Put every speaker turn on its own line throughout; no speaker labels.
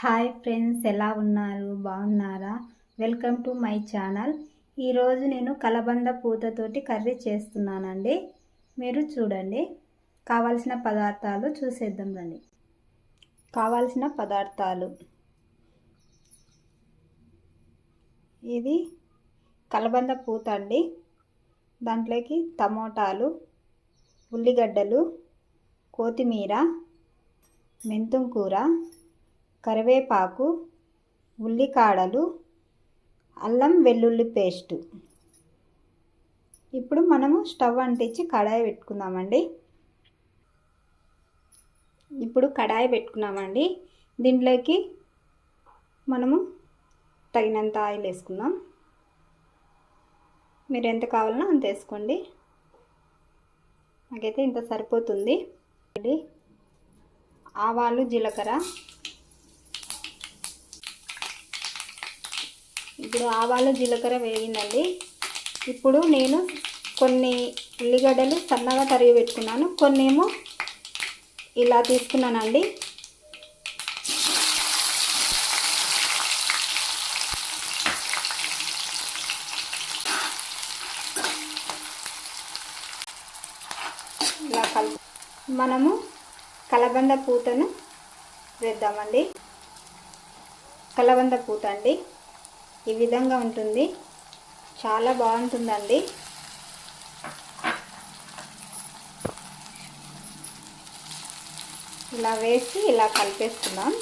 Hi friends, ఎలా ఉన్నారు? బాగున్నారా? Welcome to my channel. ఈరోజు నేను కలబంద పూతతోటి కర్రీ చేస్తున్నానండి. మీరు చూడండి. కావాల్సిన పదార్థాలు చూసేద్దాం రండి. కావాల్సిన పదార్థాలు: ఇది కలబంద పూత అండి. దాంట్లోకి టమోటాలు, ఉల్లిగడ్డలు, కొత్తిమీర, మెంతం కూర, కరివేపాకు, ఉల్లికాడలు, అల్లం వెల్లుల్లి పేస్టు. ఇప్పుడు మనము స్టవ్ అంటించి కడాయి పెట్టుకుందామండి. దీంట్లోకి మనము తగినంత ఆయిల్ వేసుకుందాం. మీరు ఎంత కావాలన్నా అంత వేసుకోండి. నాకైతే ఇంత సరిపోతుంది. ఆవాలు, జీలకర్ర. ఇప్పుడు ఆవాలు జీలకర్ర వేగిందండి. ఇప్పుడు నేను కొన్ని ఉల్లిగడ్డలు సన్నగా తరిగి పెట్టుకున్నాను, కొన్ని ఏమో ఇలా తీసుకున్నానండి. ఇలా మనము కలబంద పూతను వేద్దామండి. కలబంద పూత అండి ఈ విధంగా ఉంటుంది, చాలా బాగుంటుందండి. ఇలా వేసి ఇలా కలిపేసుకుందాం.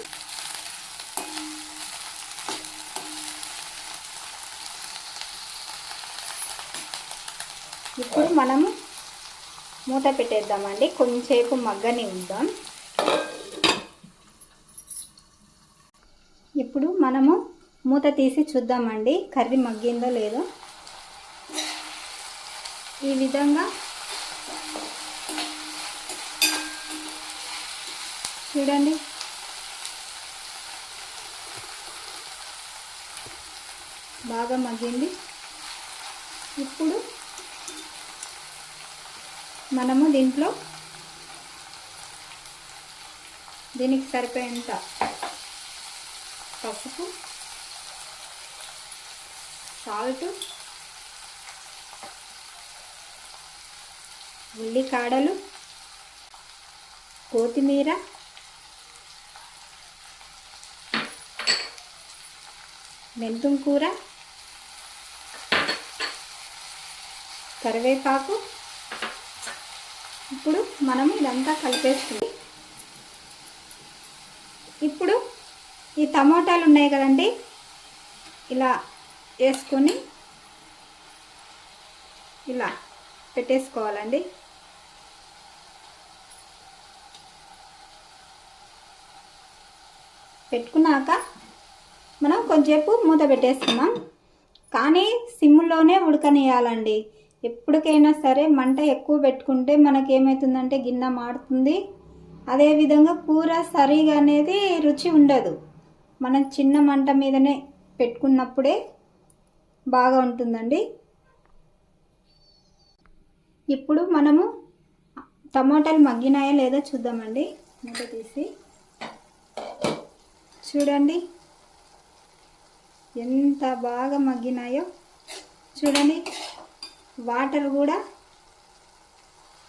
ఇప్పుడు మనము మూత పెట్టేద్దామండి, కొంచెంసేపు మగ్గనిద్దాం. ఇప్పుడు మనము మూత తీసి చూద్దామండి, కర్రీ మగ్గిందో లేదో. ఈ విధంగా చూడండి. బాగా మగ్గింది. ఇప్పుడు మనము దీనికి సరిపోయేంత పసుపు, సాల్ట్, ఉల్లికాడలు, కొత్తిమీర, మెంతం కూర, కరివేపాకు. ఇప్పుడు మనం ఇదంతా కలిపేసుకుంది. ఇప్పుడు ఈ టమోటాలు ఉన్నాయి కదండి, ఇలా వేసుకొని ఇలా పెట్టేసుకోవాలండి. పెట్టుకున్నాక మనం కొంచెంసేపు మూత పెట్టేసుకున్నాం, కానీ సిమ్లోనే ఉడకనియాలండి. ఎప్పటికైనా సరే మంట ఎక్కువ పెట్టుకుంటే మనకేమవుతుందంటే గిన్నె మాడుతుంది. అదేవిధంగా కూర సరిగా అనేది రుచి ఉండదు. మనం చిన్న మంట మీదనే పెట్టుకున్నప్పుడే బాగా ఉంటుందండి. ఇప్పుడు మనము టమాటాలు మగ్గినాయో లేదో చూద్దామండి. మూత తీసి చూడండి ఎంత బాగా మగ్గినాయో. చూడండి వాటర్ కూడా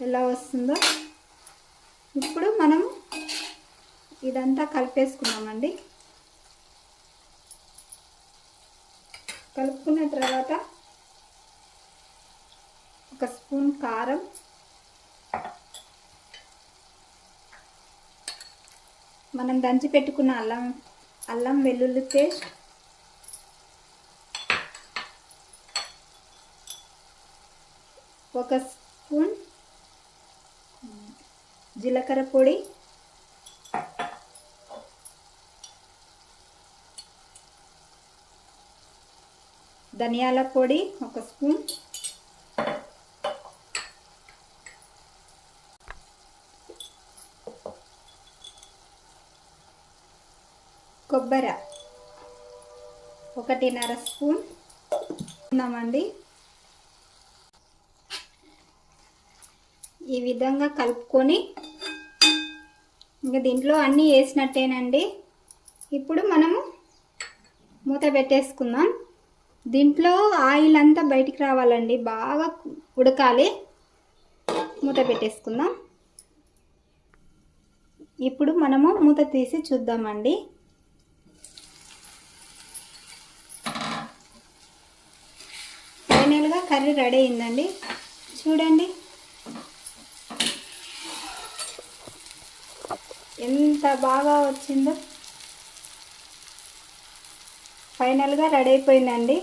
ఎలా వస్తుందో. ఇప్పుడు మనము ఇదంతా కలిపేసుకున్నామండి. కలుపుకున్న తర్వాత ఒక స్పూన్ కారం, మనం దంచి పెట్టుకున్న అల్లం వెల్లుల్లి పేస్ట్, ఒక స్పూన్ జీలకర్ర పొడి, ధనియాల పొడి ఒక స్పూన్, కొబ్బరి 1.5 స్పూన్ ఉన్నామండి. ఈ విధంగా కలుపుకొని ఇంకా దీంట్లో అన్నీ వేసినట్టేనండి. ఇప్పుడు మనము మూత పెట్టేసుకుందాం. దీంట్లో ఆయిల్ అంతా బయటికి రావాలండి, బాగా ఉడకాలి. మూత పెట్టేసుకుందాం. ఇప్పుడు మనము మూత తీసి చూద్దామండి. ఫైనల్గా కర్రీ రెడీ అయిందండి. చూడండి ఎంత బాగా వచ్చిందో. ఫైనల్గా రెడీ అయిపోయిందండి.